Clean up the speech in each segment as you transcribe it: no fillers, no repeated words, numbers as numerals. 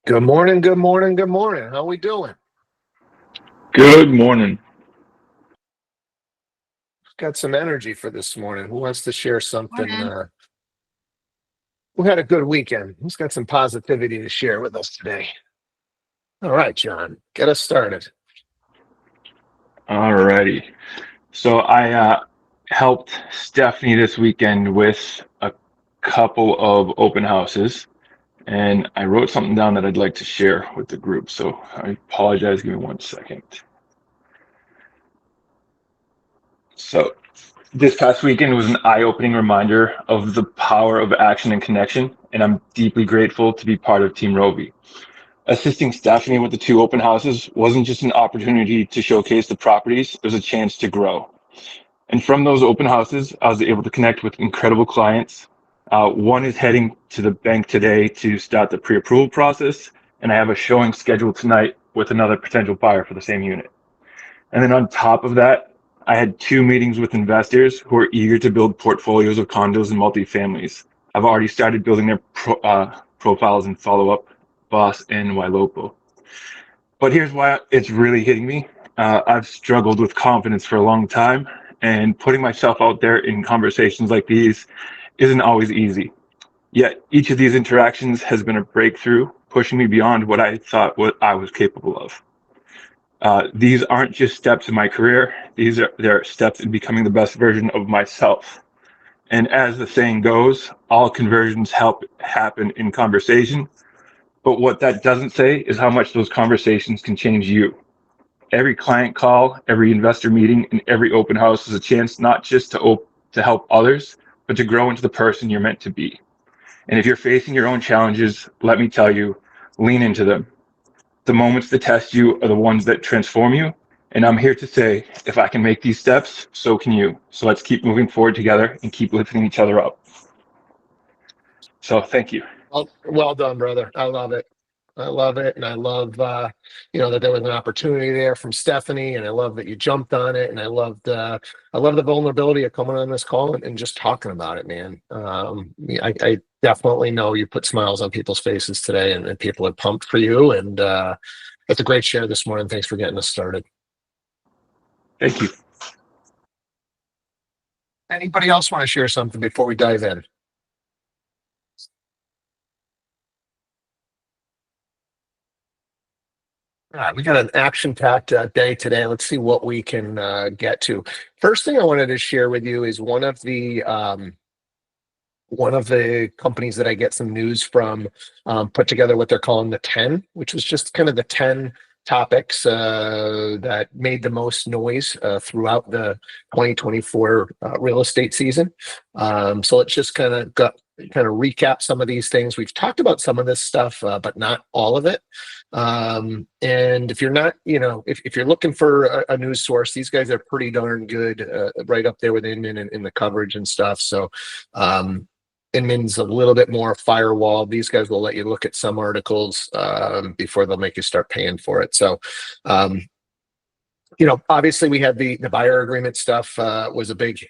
Good morning, good morning, good morning. How we doing? Good morning. Got some energy for this morning. Who wants to share something? Morning. Who had a good weekend? Who's got some positivity to share with us today? All right, John, get us started. Alrighty. So I helped Stephanie this weekend with a couple of open houses, and I wrote something down that I'd like to share with the group. So I apologize. Give me 1 second. So this past weekend was an eye-opening reminder of the power of action and connection, and I'm deeply grateful to be part of Team Rovi. Assisting Stephanie with the two open houses wasn't just an opportunity to showcase the properties, it was a chance to grow. And from those open houses, I was able to connect with incredible clients. One is heading to the bank today to start the pre-approval process, and I have a showing scheduled tonight with another potential buyer for the same unit. And then on top of that, I had two meetings with investors who are eager to build portfolios of condos and multifamilies. I've already started building their profiles and follow up Boss and Wailopo. But here's why it's really hitting me. I've struggled with confidence for a long time, and putting myself out there in conversations like these isn't always easy. Yet each of these interactions has been a breakthrough, pushing me beyond what I thought what I was capable of. These aren't just steps in my career; they're steps in becoming the best version of myself. And as the saying goes, all conversions help happen in conversation. But what that doesn't say is how much those conversations can change you. Every client call, every investor meeting, and every open house is a chance not just to help others, but to grow into the person you're meant to be. And if you're facing your own challenges, let me tell you, lean into them. The moments that test you are the ones that transform you. And I'm here to say, if I can make these steps, so can you. So let's keep moving forward together and keep lifting each other up. So thank you. Well done, brother. I love it. I love it, and I love that there was an opportunity there from Stephanie, and I love that you jumped on it, and I love the vulnerability of coming on this call and just talking about it, man. I definitely know you put smiles on people's faces today, and people are pumped for you, and it's a great share this morning. Thanks for getting us started. Thank you. Anybody else want to share something before we dive in? All right, we got an action-packed day today. Let's see what we can get to. First thing I wanted to share with you is one of the companies that I get some news from put together what they're calling the 10, which was just kind of the 10 topics that made the most noise throughout the 2024 real estate season. So let's just kind of recap some of these things. We've talked about some of this stuff, but not all of it. And if you're not, if you're looking for a news source, these guys are pretty darn good, right up there with Inman in the coverage and stuff. So Inman's a little bit more firewall. These guys will let you look at some articles before they'll make you start paying for it. So, obviously we had the buyer agreement stuff was a big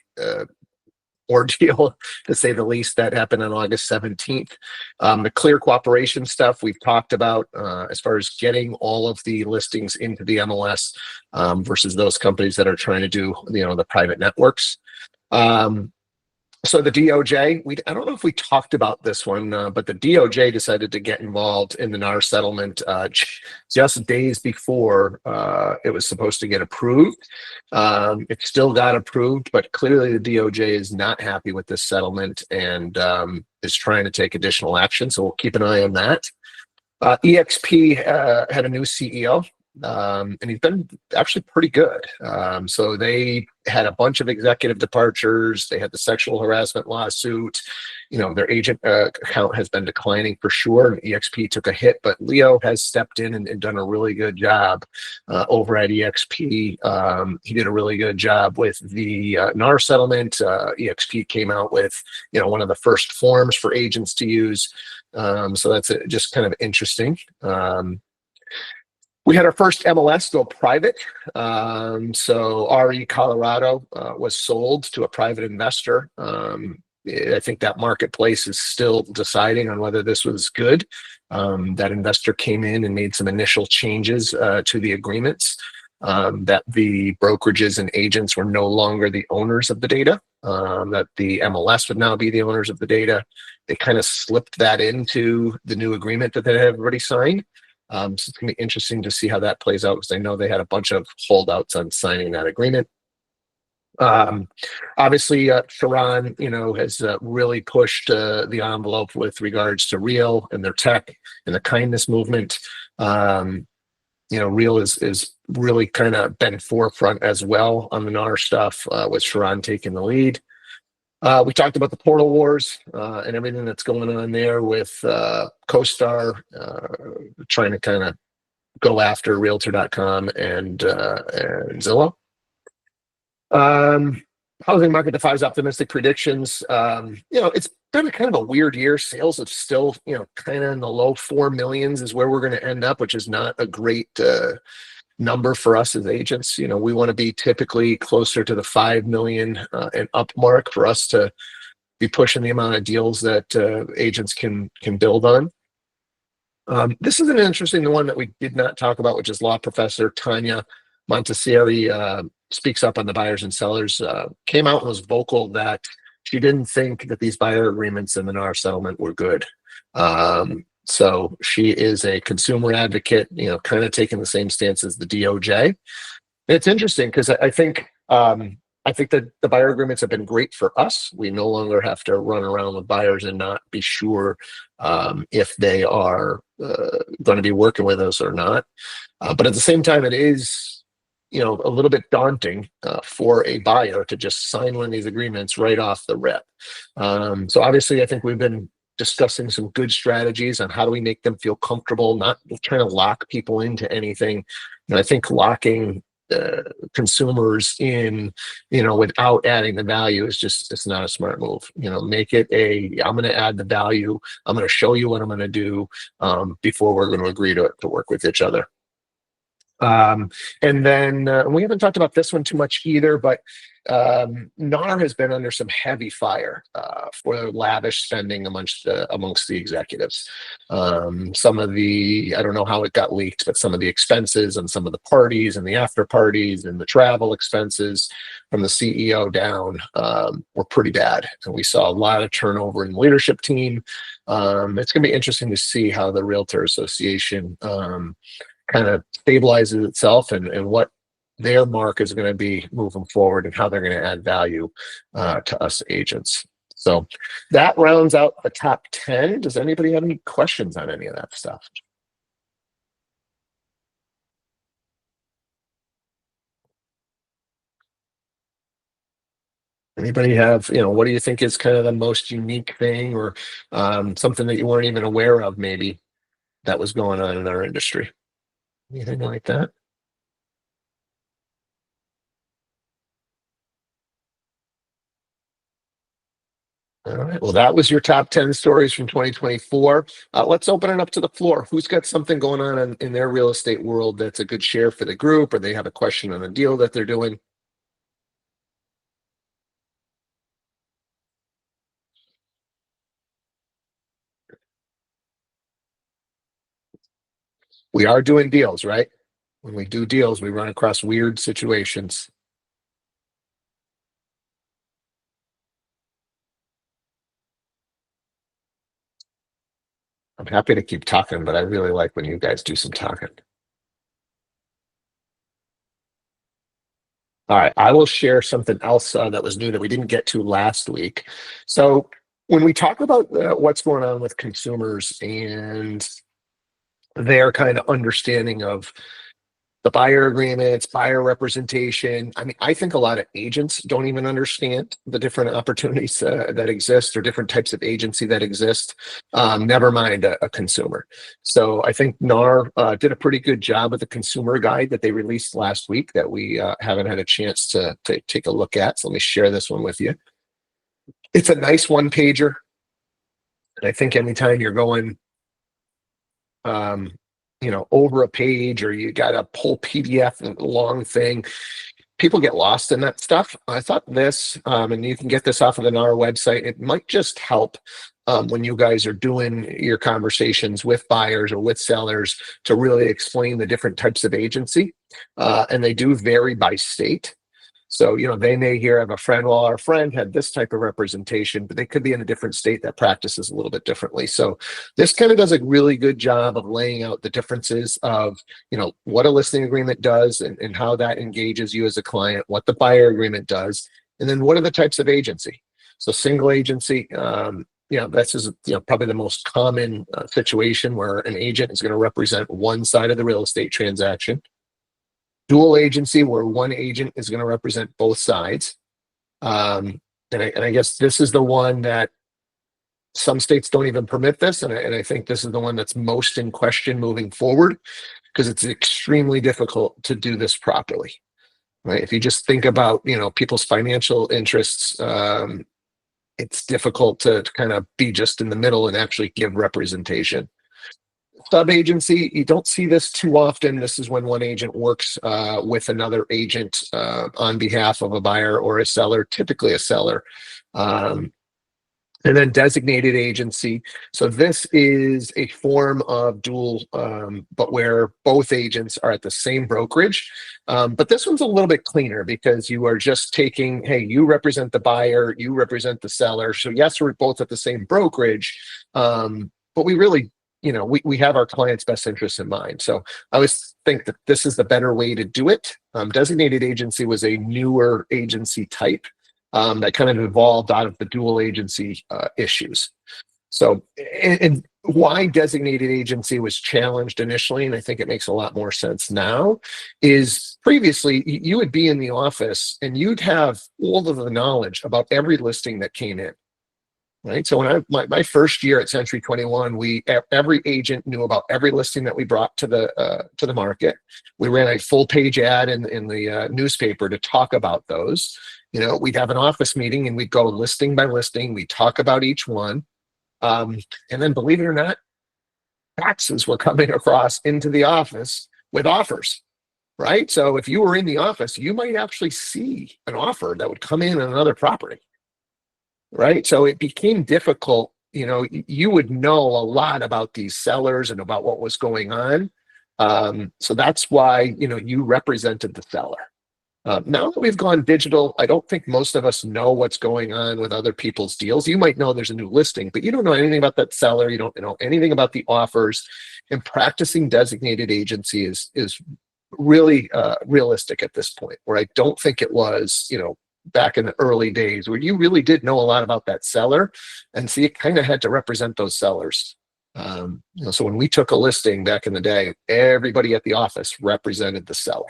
ordeal, to say the least. That happened on August 17th. The clear cooperation stuff we've talked about as far as getting all of the listings into the MLS versus those companies that are trying to do, the private networks. So the DOJ, I don't know if we talked about this one, but the DOJ decided to get involved in the NAR settlement just days before it was supposed to get approved. It still got approved, but clearly the DOJ is not happy with this settlement and is trying to take additional action. So we'll keep an eye on that. EXP had a new CEO. And he's been actually pretty good. So they had a bunch of executive departures. They had the sexual harassment lawsuit. Their agent account has been declining for sure. EXP took a hit, but Leo has stepped in and done a really good job over at EXP. He did a really good job with the NAR settlement. EXP came out with, one of the first forms for agents to use. So that's just kind of interesting. We had our first MLS go private. So RE Colorado was sold to a private investor. I think that marketplace is still deciding on whether this was good. That investor came in and made some initial changes to the agreements. That the brokerages and agents were no longer the owners of the data, that the MLS would now be the owners of the data. They kind of slipped that into the new agreement that they have already signed. So it's going to be interesting to see how that plays out, because I know they had a bunch of holdouts on signing that agreement. Um, Obviously, Sharon, has really pushed the envelope with regards to Real and their tech and the kindness movement. Real is really kind of been forefront as well on the NAR stuff, with Sharon taking the lead. We talked about the portal wars and everything that's going on there with CoStar trying to kind of go after Realtor.com and Zillow. Housing market defies optimistic predictions. It's been a kind of a weird year. Sales have still, kind of in the low 4 millions is where we're going to end up, which is not a great number for us as agents. We want to be typically closer to the 5 million and up mark for us to be pushing the amount of deals that agents can build on. This is an interesting one that we did not talk about, which is law professor Tanya Montessori speaks up on the buyers and sellers, came out and was vocal that she didn't think that these buyer agreements in the NAR settlement were good. So she is a consumer advocate, kind of taking the same stance as the DOJ. And it's interesting because I think that the buyer agreements have been great for us. We no longer have to run around with buyers and not be sure if they are going to be working with us or not. But at the same time, it is, a little bit daunting for a buyer to just sign one of these agreements right off the rip. So obviously, I think we've been discussing some good strategies on how do we make them feel comfortable, not trying to lock people into anything. I think locking consumers in, without adding the value is just, it's not a smart move. Make it I'm going to add the value. I'm going to show you what I'm going to do before we're going to agree to work with each other. And then we haven't talked about this one too much either, but NAR has been under some heavy fire for lavish spending amongst the executives. Some of the, I don't know how it got leaked, but some of the expenses and some of the parties and the after parties and the travel expenses from the CEO down were pretty bad. And we saw a lot of turnover in the leadership team. It's going to be interesting to see how the Realtor Association kind of stabilizes itself and what their mark is going to be moving forward and how they're going to add value to us agents. So that rounds out the top 10. Does anybody have any questions on any of that stuff? Anybody have, what do you think is kind of the most unique thing or something that you weren't even aware of maybe that was going on in our industry? Anything like that? All right. Well, that was your top 10 stories from 2024. Let's open it up to the floor. Who's got something going on in their real estate world that's a good share for the group, or they have a question on a deal that they're doing? We are doing deals, right? When we do deals, we run across weird situations. I'm happy to keep talking, but I really like when you guys do some talking. All right, I will share something else that was new that we didn't get to last week. So when we talk about what's going on with consumers and their kind of understanding of the buyer agreements, buyer representation. I mean, I think a lot of agents don't even understand the different opportunities that exist or different types of agency that exist. Never mind a consumer. So I think NAR did a pretty good job with the consumer guide that they released last week that we haven't had a chance to take a look at. So let me share this one with you. It's a nice one pager. And I think anytime you're going over a page or you got a whole PDF long thing, people get lost in that stuff. I thought this, and you can get this off of the NAR website. It might just help when you guys are doing your conversations with buyers or with sellers to really explain the different types of agency. And they do vary by state. So, they may hear of a friend, well, our friend had this type of representation, but they could be in a different state that practices a little bit differently. So this kind of does a really good job of laying out the differences of, what a listing agreement does and how that engages you as a client, what the buyer agreement does, and then what are the types of agency. So single agency, this is probably the most common situation where an agent is going to represent one side of the real estate transaction. Dual agency, where one agent is going to represent both sides. And I guess this is the one that some states don't even permit this. And I think this is the one that's most in question moving forward, because it's extremely difficult to do this properly. Right? If you just think about, people's financial interests, it's difficult to kind of be just in the middle and actually give representation. Sub-agency, you don't see this too often. This is when one agent works with another agent on behalf of a buyer or a seller, typically a seller. And then designated agency. So this is a form of dual, but where both agents are at the same brokerage. But this one's a little bit cleaner because you are just taking, hey, you represent the buyer, you represent the seller. So yes, we're both at the same brokerage, but we really, we have our client's best interests in mind. So I always think that this is the better way to do it. Designated agency was a newer agency type that kind of evolved out of the dual agency issues. So, and why designated agency was challenged initially, and I think it makes a lot more sense now, is previously you would be in the office and you'd have all of the knowledge about every listing that came in. Right. So when my first year at Century 21, every agent knew about every listing that we brought to the market. We ran a full page ad in the newspaper to talk about those. We'd have an office meeting and we'd go listing by listing. We talk about each one, and then believe it or not, faxes were coming across into the office with offers. Right. So if you were in the office, you might actually see an offer that would come in on another property. Right. So it became difficult. You would know a lot about these sellers and about what was going on. So that's why, you represented the seller. Now that we've gone digital, I don't think most of us know what's going on with other people's deals. You might know there's a new listing, but you don't know anything about that seller. You don't know anything about the offers. And practicing designated agency is really realistic at this point, where I don't think it was, back in the early days where you really did know a lot about that seller, and so you kind of had to represent those sellers. So when we took a listing back in the day, everybody at the office represented the seller.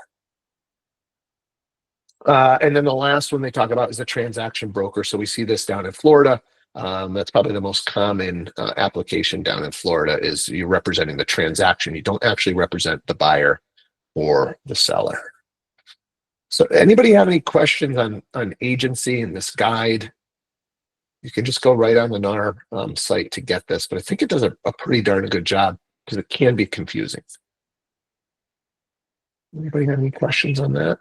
And then the last one they talk about is the transaction broker. So we see this down in Florida. That's probably the most common application down in Florida, is you're representing the transaction. You don't actually represent the buyer or the seller. So anybody have any questions on agency and this guide? You can just go right on the NAR site to get this, but I think it does a pretty darn good job because it can be confusing. Anybody have any questions on that?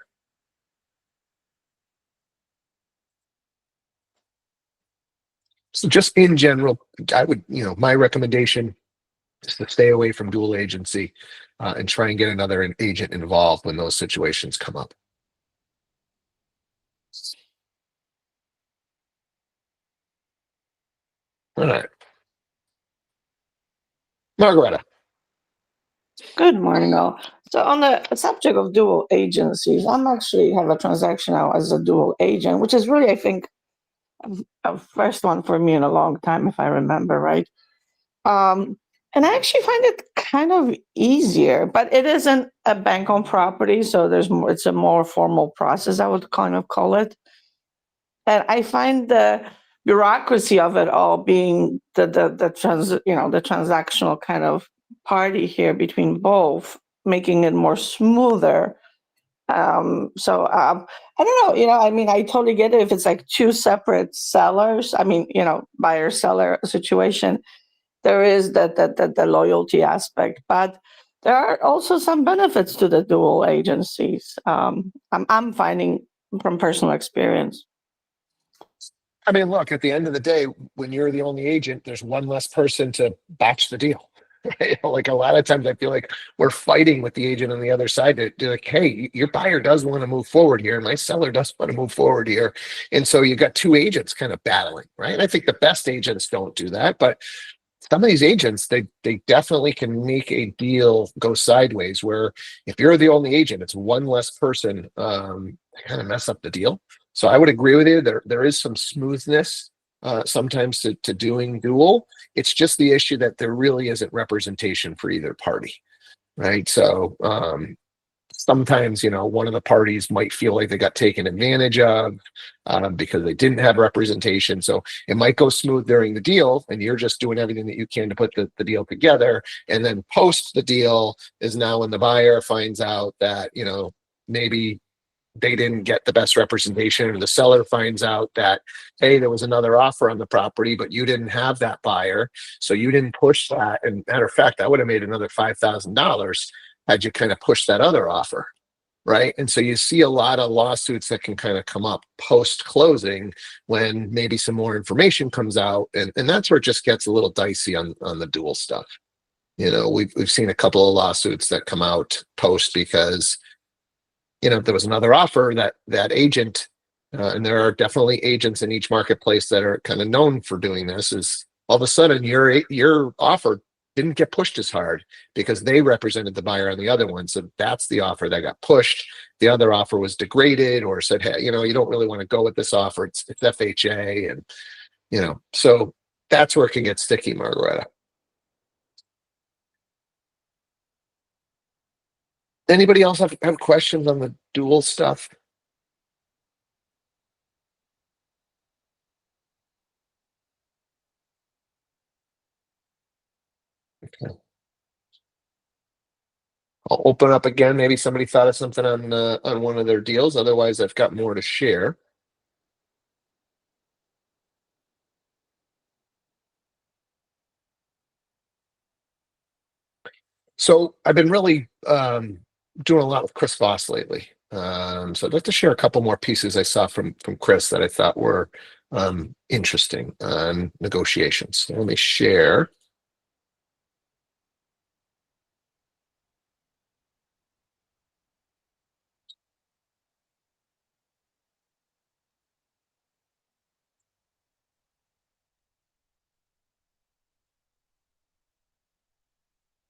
So just in general, I would, my recommendation is to stay away from dual agency and try and get another agent involved when those situations come up. All right. Margareta. Good morning, all. So on the subject of dual agencies, I'm actually have a transaction now as a dual agent, which is really, I think, a first one for me in a long time, if I remember right. And I actually find it kind of easier, but it isn't a bank on property, so it's a more formal process, I would kind of call it. And I find the bureaucracy of it all being the transactional kind of party here between both, making it more smoother. I don't know, I totally get it if it's like two separate sellers. Buyer seller situation. There is the loyalty aspect, but there are also some benefits to the dual agencies. I'm finding from personal experience. I mean, look, at the end of the day, when you're the only agent, there's one less person to batch the deal. Right? Like a lot of times I feel like we're fighting with the agent on the other side to like, hey, your buyer does want to move forward here, and my seller does want to move forward here. And so you got two agents kind of battling, right? And I think the best agents don't do that, but some of these agents, they definitely can make a deal go sideways where if you're the only agent, it's one less person kind of mess up the deal. So I would agree with you. There is some smoothness sometimes to doing dual. It's just the issue that there really isn't representation for either party, right? So sometimes, one of the parties might feel like they got taken advantage of because they didn't have representation. So it might go smooth during the deal, and you're just doing everything that you can to put the deal together. And then post the deal is now when the buyer finds out that, maybe they didn't get the best representation, or the seller finds out that, hey, there was another offer on the property, but you didn't have that buyer, so you didn't push that. And matter of fact, I would have made another $5,000 had you kind of pushed that other offer, right? And so you see a lot of lawsuits that can kind of come up post closing when maybe some more information comes out, and that's where it just gets a little dicey on the dual stuff. We've seen a couple of lawsuits that come out post because there was another offer that agent, and there are definitely agents in each marketplace that are kind of known for doing this, is all of a sudden your offer didn't get pushed as hard because they represented the buyer on the other one. So that's the offer that got pushed. The other offer was degraded or said, hey, you don't really want to go with this offer. It's FHA. And, so that's where it can get sticky, Margaretta. Anybody else have questions on the dual stuff? Okay. I'll open up again. Maybe somebody thought of something on one of their deals. Otherwise, I've got more to share. So I've been really doing a lot with Chris Voss lately. So I'd like to share a couple more pieces I saw from Chris that I thought were interesting on negotiations. So let me share.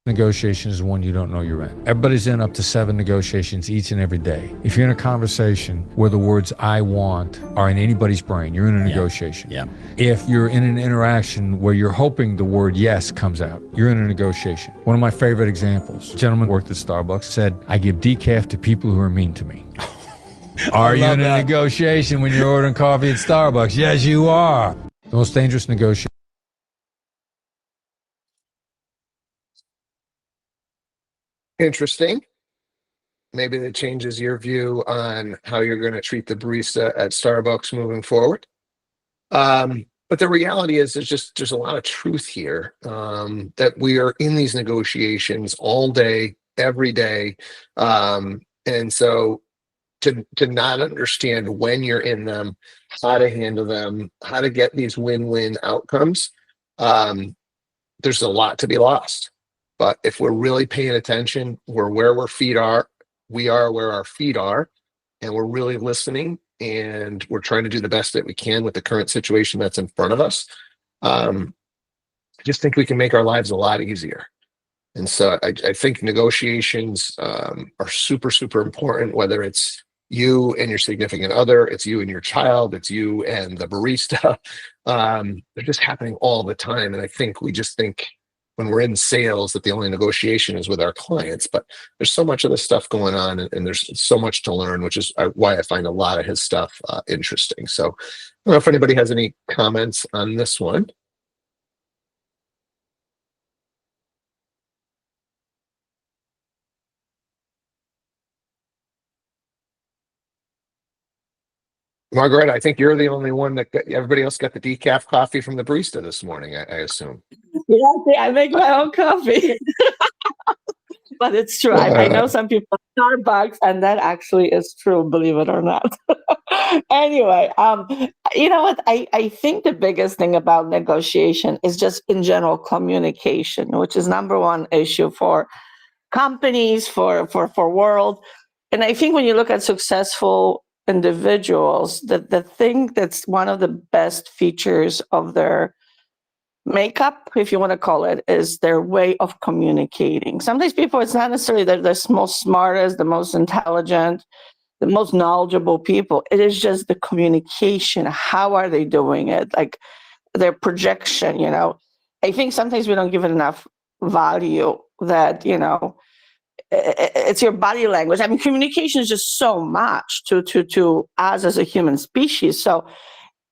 Negotiation is one you don't know you're in. Everybody's in up to 7 negotiations each and every day. If you're in a conversation where the words I want are in anybody's brain, you're in a negotiation. Yeah. If you're in an interaction where you're hoping the word yes comes out, you're in a negotiation. One of my favorite examples, a gentleman worked at Starbucks, said, I give decaf to people who are mean to me. Are you in a negotiation when you're ordering coffee at Starbucks? Yes, you are. The most dangerous negotiation. Interesting. Maybe that changes your view on how you're going to treat the barista at Starbucks moving forward. But the reality is there's a lot of truth here, that we are in these negotiations all day, every day. And so to not understand when you're in them, how to handle them, how to get these win-win outcomes, there's a lot to be lost. But if we're really paying attention, we're where our feet are, we are where our feet are, and we're really listening, and we're trying to do the best that we can with the current situation that's in front of us. I just think we can make our lives a lot easier. And so I think negotiations are super, super important, whether it's you and your significant other, it's you and your child, it's you and the barista. They're just happening all the time. And I think we just think when we're in sales that the only negotiation is with our clients, but there's so much of this stuff going on, and there's so much to learn, which is why I find a lot of his stuff interesting. So I don't know if anybody has any comments on this one. Margaret, I think you're the only one that everybody else got the decaf coffee from the barista this morning, I assume. Yeah, I make my own coffee. but it's true. I know some people at Starbucks, and that actually is true, believe it or not. Anyway, you know what? I think the biggest thing about negotiation is just in general communication, which is number one issue for companies, for world. And I think when you look at successful individuals, the thing that's one of the best features of their makeup, if you want to call it, is their way of communicating. Sometimes people, it's not necessarily that they're the most smartest, the most intelligent, the most knowledgeable people. It is just the communication. How are they doing it? Like their projection, you know. I think sometimes we don't give it enough value that, you know, it's your body language. I mean, communication is just so much to us as a human species. So,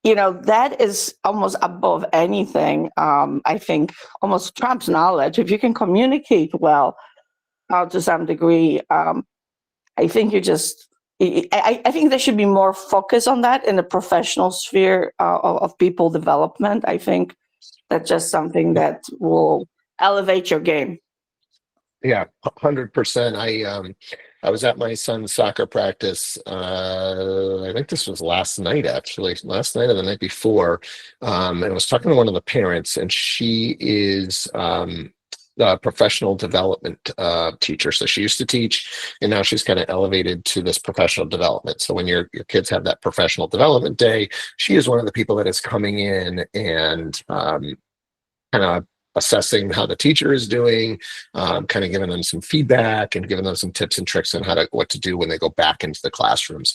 you know, that is almost above anything. I think almost trumps knowledge. If you can communicate well, to some degree, I think you just. I think there should be more focus on that in the professional sphere of people development. I think that's just something that will elevate your game. Yeah, 100%. I was at my son's soccer practice. I think this was last night, actually, last night or the night before. And I was talking to one of the parents, and she is a professional development teacher. So she used to teach, and now she's kind of elevated to this professional development. So when your kids have that professional development day, she is one of the people that is coming in and kind of assessing how the teacher is doing, kind of giving them some feedback and giving them some tips and tricks on what to do when they go back into the classrooms.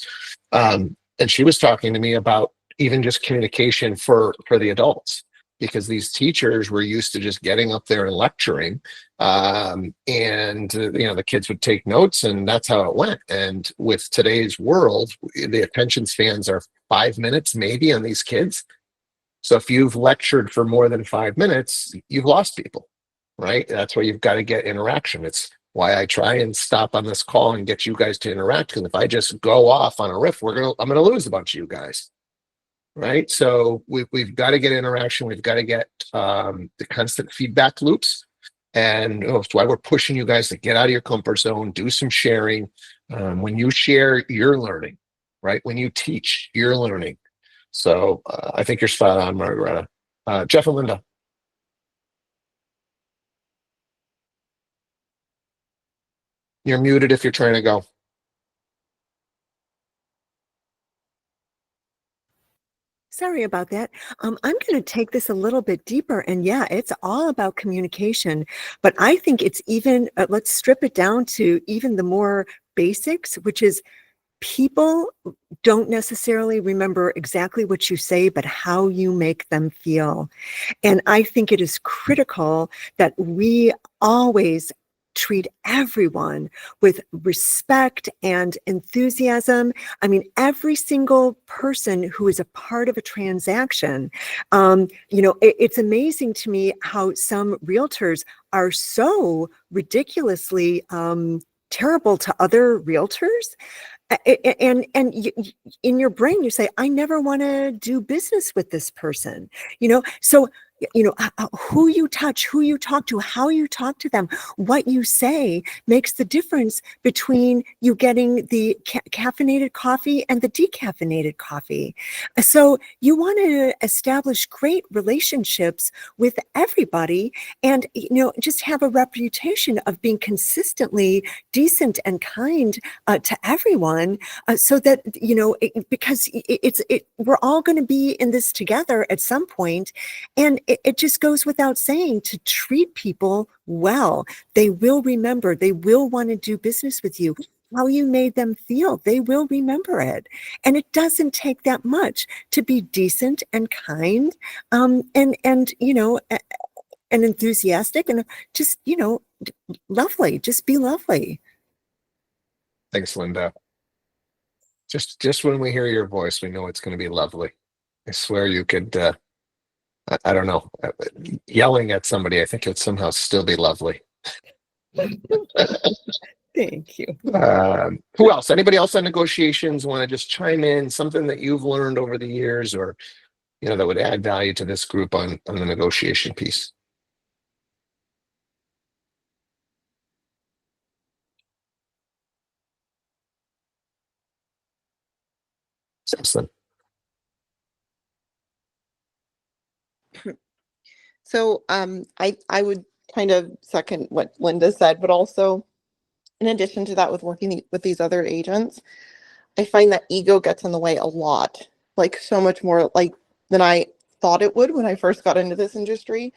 And she was talking to me about even just communication for the adults, because these teachers were used to just getting up there and lecturing, and you know, the kids would take notes, and that's how it went. And with today's world, the attention spans are 5 minutes maybe on these kids. So if you've lectured for more than 5 minutes, you've lost people, right? That's why you've got to get interaction. It's why I try and stop on this call and get you guys to interact. Because if I just go off on a riff, I'm gonna lose a bunch of you guys, right? So we've got to get interaction. We've got to get the constant feedback loops, and it's why we're pushing you guys to get out of your comfort zone, do some sharing. When you share, you're learning, right? When you teach, you're learning. So I think you're spot on, Margareta. Jeff and Linda. You're muted if you're trying to go. Sorry about that. I'm going to take this a little bit deeper. And yeah, it's all about communication. But I think it's even, let's strip it down to even the more basics, which is people don't necessarily remember exactly what you say, but how you make them feel. And I think it is critical that we always treat everyone with respect and enthusiasm. I mean, every single person who is a part of a transaction, you know, it's amazing to me how some realtors are so ridiculously terrible to other realtors. And in your brain, you say, I never want to do business with this person, you know? So, you know, who you touch, who you talk to, how you talk to them, what you say makes the difference between you getting the caffeinated coffee and the decaffeinated coffee. So you want to establish great relationships with everybody and, you know, just have a reputation of being consistently decent and kind to everyone, so that, you know, because we're all going to be in this together at some point, and it just goes without saying to treat people well. They will remember. They will want to do business with you. How you made them feel, they will remember it. And it doesn't take that much to be decent and kind, and you know, and enthusiastic, and just, you know, lovely. Just be lovely. Thanks, Linda. Just when we hear your voice, we know it's going to be lovely. I swear you could, I don't know, yelling at somebody, I think it would somehow still be lovely. Thank you. Who else? Anybody else on negotiations want to just chime in? Something that you've learned over the years, or, you know, that would add value to this group on the negotiation piece? Simpson. So I would kind of second what Linda said, but also in addition to that, with working with these other agents, I find that ego gets in the way a lot, like so much more like than I thought it would when I first got into this industry.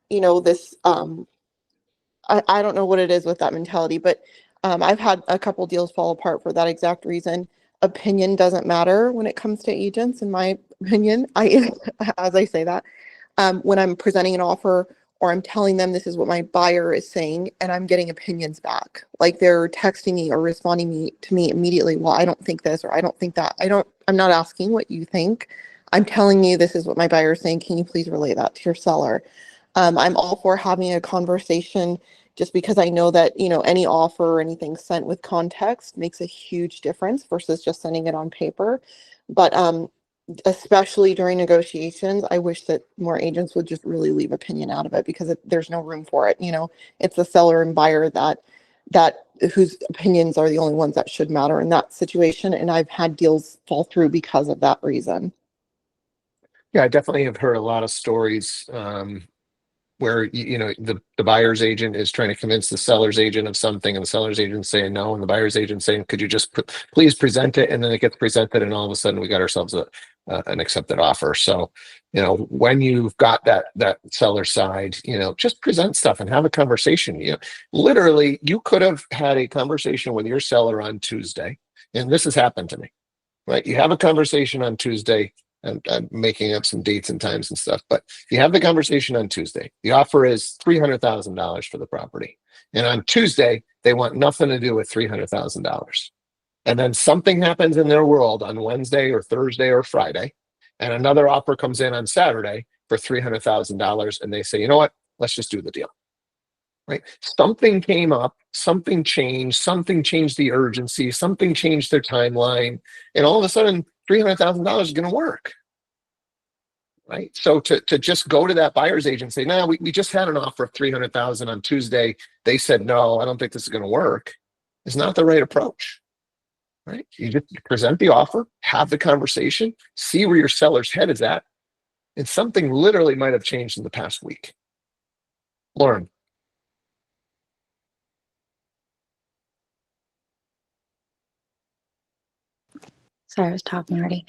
You know, this I don't know what it is with that mentality, but I've had a couple deals fall apart for that exact reason. Opinion doesn't matter when it comes to agents, in my opinion. I as I say that, when I'm presenting an offer or I'm telling them this is what my buyer is saying and I'm getting opinions back. Like they're texting me or responding to me immediately. Well, I don't think this or I don't think that. I'm not asking what you think. I'm telling you this is what my buyer is saying. Can you please relay that to your seller? I'm all for having a conversation just because I know that, you know, any offer or anything sent with context makes a huge difference versus just sending it on paper. But especially during negotiations, I wish that more agents would just really leave opinion out of it because there's no room for it. You know, it's the seller and buyer that whose opinions are the only ones that should matter in that situation. And I've had deals fall through because of that reason. Yeah, I definitely have heard a lot of stories where you know the buyer's agent is trying to convince the seller's agent of something, and the seller's agent saying no, and the buyer's agent saying, "Could you just please present it?" And then it gets presented, and all of a sudden we got ourselves an accepted offer. So, you know, when you've got that seller side, you know, just present stuff and have a conversation. You know, literally, you could have had a conversation with your seller on Tuesday, and this has happened to me. Right? You have a conversation on Tuesday. And I'm making up some dates and times and stuff, but you have the conversation on Tuesday. The offer is $300,000 for the property. And on Tuesday, they want nothing to do with $300,000. And then something happens in their world on Wednesday or Thursday or Friday. And another offer comes in on Saturday for $300,000. And they say, you know what? Let's just do the deal. Right? Something came up, something changed the urgency, something changed their timeline. And all of a sudden, $300,000 is going to work. Right. So to just go to that buyer's agent and say, no, we just had an offer of 300,000 on Tuesday. They said, no, I don't think this is going to work, is not the right approach. Right. You just present the offer, have the conversation, see where your seller's head is at. And something literally might have changed in the past week. Lauren. Sorry, I was talking already.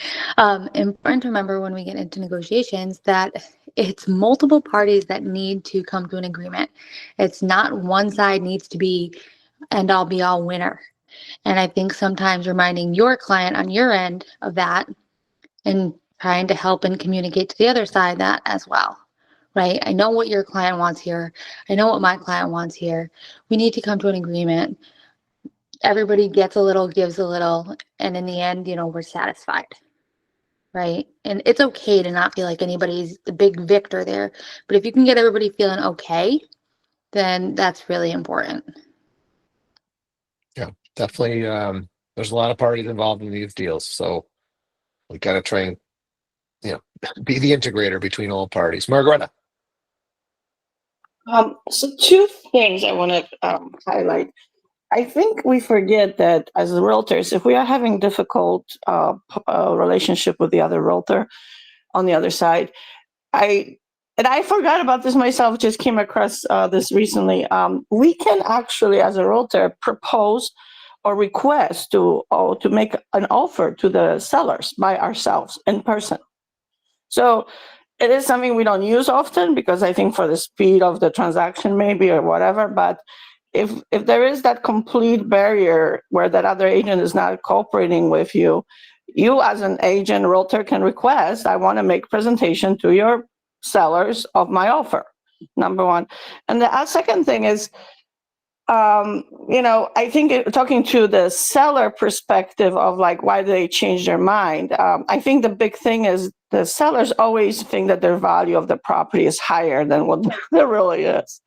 Important to remember when we get into negotiations that it's multiple parties that need to come to an agreement. It's not one side needs to be end all be all winner. And I think sometimes reminding your client on your end of that and trying to help and communicate to the other side that as well. Right? I know what your client wants here. I know what my client wants here. We need to come to an agreement. Everybody gets a little, gives a little, and in the end, you know, we're satisfied. Right. And it's okay to not feel like anybody's the big victor there. But if you can get everybody feeling okay, then that's really important. Yeah, definitely. There's a lot of parties involved in these deals. So we got to try and, you know, be the integrator between all parties. Margareta. So two things I want to highlight. I think we forget that as realtors, if we are having difficult relationship with the other realtor on the other side, I forgot about this myself, just came across this recently. We can actually, as a realtor, propose or request to make an offer to the sellers by ourselves in person. So it is something we don't use often because I think for the speed of the transaction maybe or whatever, but if there is that complete barrier where that other agent is not cooperating with you, you as an agent realtor can request, I want to make presentation to your sellers of my offer, number one. And the second thing is, you know, I think talking to the seller perspective of like why they change their mind, I think the big thing is the sellers always think that their value of the property is higher than what there really is.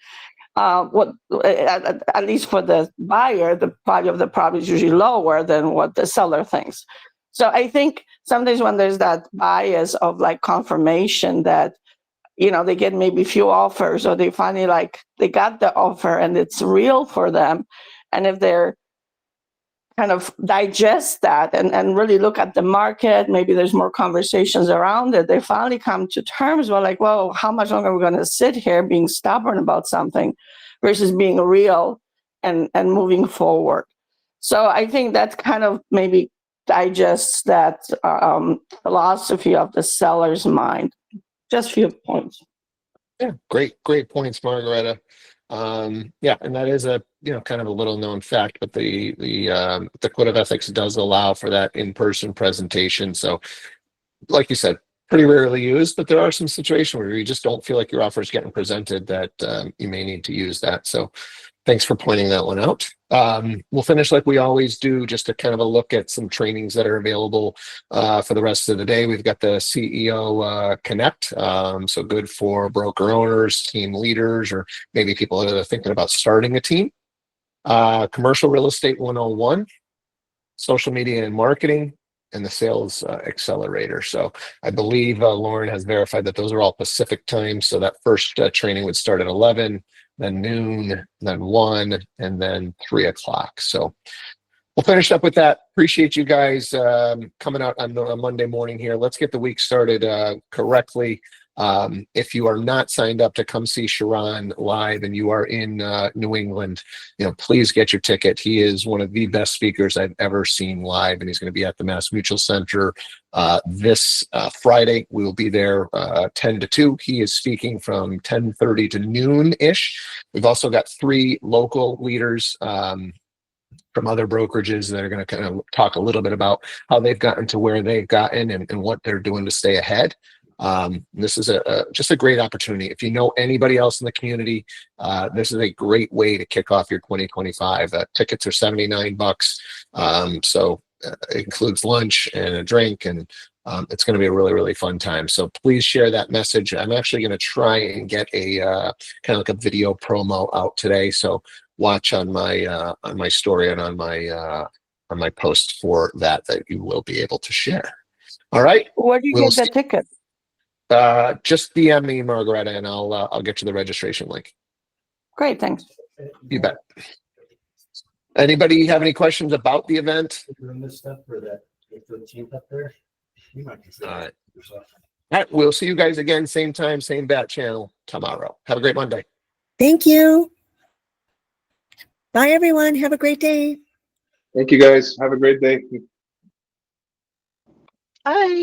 At least for the buyer, the value of the property is usually lower than what the seller thinks. So I think sometimes when there's that bias of like confirmation that, you know, they get maybe few offers or they finally like they got the offer and it's real for them. And if they're kind of digest that and really look at the market. Maybe there's more conversations around it. They finally come to terms with like, well, how much longer are we going to sit here being stubborn about something versus being real and moving forward? So I think that kind of maybe digests that philosophy of the seller's mind. Just a few points. Yeah, great points, Margareta. Yeah, and that is a kind of a little known fact, but the code of ethics does allow for that in-person presentation. So, like you said, pretty rarely used, but there are some situations where you just don't feel like your offer is getting presented that you may need to use that. So, thanks for pointing that one out. We'll finish like we always do, just a kind of a look at some trainings that are available for the rest of the day. We've got the CEO Connect, so good for broker owners, team leaders, or maybe people that are thinking about starting a team. Commercial Real Estate 101, social media and marketing, and the sales accelerator. So I believe Lauren has verified that those are all Pacific time. So that first training would start at 11, then noon, then 1, and then 3 o'clock. So we'll finish up with that. Appreciate you guys coming out on a Monday morning here. Let's get the week started correctly. If you are not signed up to come see Sharon live and you are in New England, please get your ticket. He is one of the best speakers I've ever seen live, and he's going to be at the Mass Mutual Center this Friday. We will be there 10 to 2. He is speaking from 10:30 to noon-ish. We've also got 3 local leaders from other brokerages that are going to kind of talk a little bit about how they've gotten to where they've gotten and what they're doing to stay ahead. This is just a great opportunity. If you know anybody else in the community, this is a great way to kick off your 2025. Tickets are $79. So it includes lunch and a drink, and it's going to be a really, really fun time. So please share that message. I'm actually going to try and get a kind of like a video promo out today. So watch on my story and on my post for that you will be able to share. All right. Where do you get the ticket? Just DM me, Margareta, and I'll get you the registration link. Great, thanks. You bet. Anybody have any questions about the event? All right, we'll see you guys again, same time, same bat channel tomorrow. Have a great Monday. Thank you. Bye, everyone. Have a great day. Thank you, guys. Have a great day. Bye.